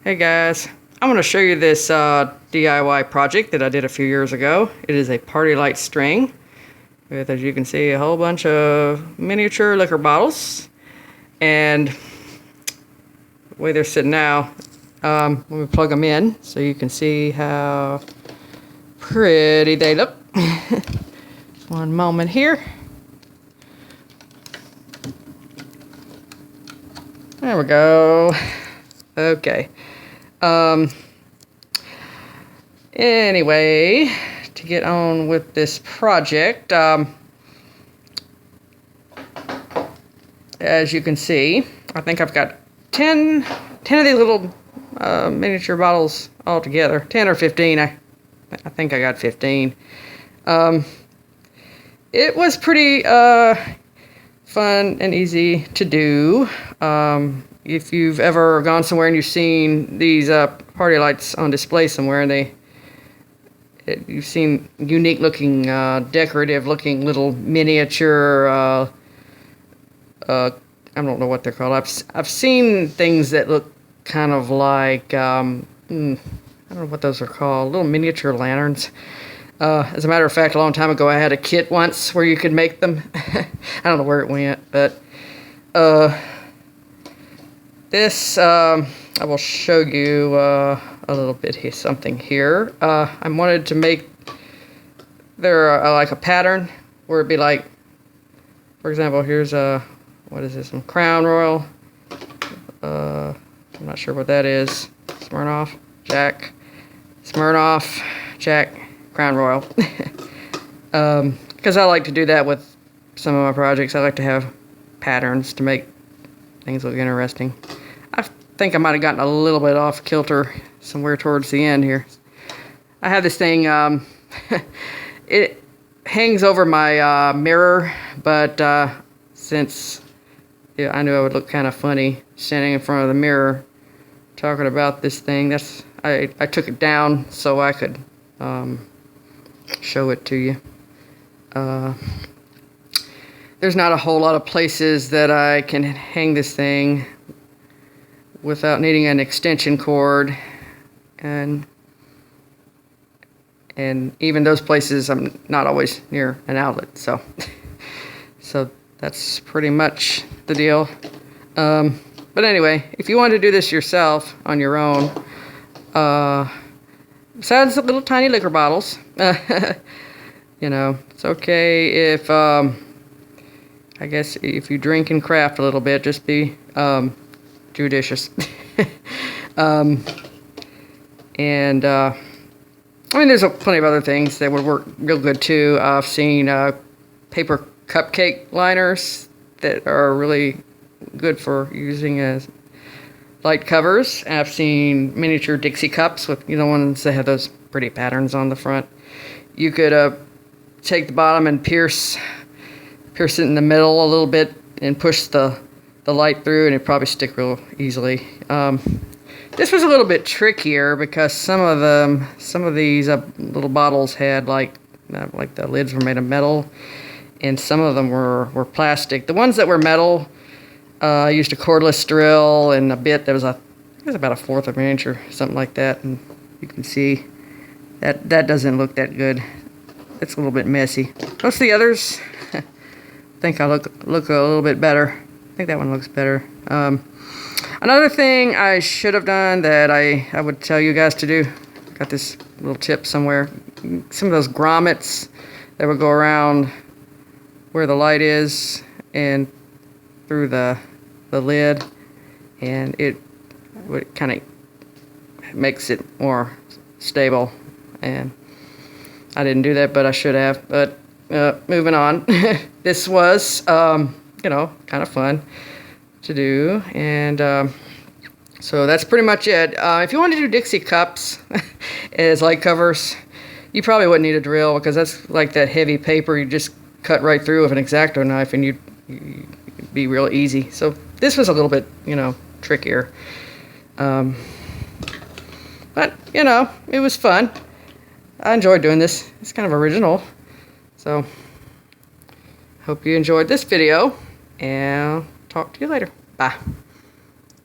Hey guys, I'm going to show you this DIY project that I did a few years ago. It is a party light string with, as you can see, a whole bunch of miniature liquor bottles. And the way they're sitting now, let me plug them in so you can see how pretty they look. One moment here. There we go. Okay. Anyway, to get on with this project, as you can see, I think I've got 10 of these little miniature bottles all together. 10 or 15. I think I got 15. It was pretty fun and easy to do. If you've ever gone somewhere and you've seen these party lights on display somewhere, and you've seen unique looking, decorative looking little miniature, I don't know what they're called. I've seen things that look kind of like, I don't know what those are called, little miniature lanterns. As a matter of fact, a long time ago I had a kit once where you could make them. I don't know where it went, but this, I will show you a little bit here, something here. I wanted to make like a pattern where it'd be like, for example, here's what is this, some Crown Royal, I'm not sure what that is, Smirnoff, Jack, Crown Royal. Because I like to do that with some of my projects. I like to have patterns to make things look interesting. I think I might have gotten a little bit off kilter somewhere towards the end here. I have this thing, it hangs over my mirror, but since I knew I would look kind of funny standing in front of the mirror talking about this thing, I took it down so I could show it to you. There's not a whole lot of places that I can hang this thing without needing an extension cord, and even those places I'm not always near an outlet, so that's pretty much the deal. But anyway, if you want to do this yourself on your own, besides the little tiny liquor bottles, you know, it's okay if, I guess if you drink and craft a little bit, just be judicious. I mean, there's plenty of other things that would work real good too. I've seen paper cupcake liners that are really good for using as light covers. I've seen miniature Dixie cups with, you know, ones that have those pretty patterns on the front. You could take the bottom and pierce it in the middle a little bit and push the light through, and it'd probably stick real easily. This was a little bit trickier because some of these little bottles had like the lids were made of metal, and some of them were plastic. The ones that were metal, I used a cordless drill and a bit that was it was about 1/4 of an inch or something like that, and you can see that doesn't look that good. It's a little bit messy. Most of the others, I think I look a little bit better. I think that one looks better. Another thing I should have done that I would tell you guys to do, got this little tip somewhere, some of those grommets that would go around where the light is and through the lid, and it kind of makes it more stable, and I didn't do that, but I should have. But moving on. This was you know, kind of fun to do, and so that's pretty much it. If you want to do Dixie cups as light covers, you probably wouldn't need a drill, because that's like that heavy paper you just cut right through with an X-Acto knife, and you'd be real easy. So this was a little bit, you know, trickier, but you know, it was fun. I enjoyed doing this. It's kind of original, so hope you enjoyed this video, and I'll talk to you later. Bye.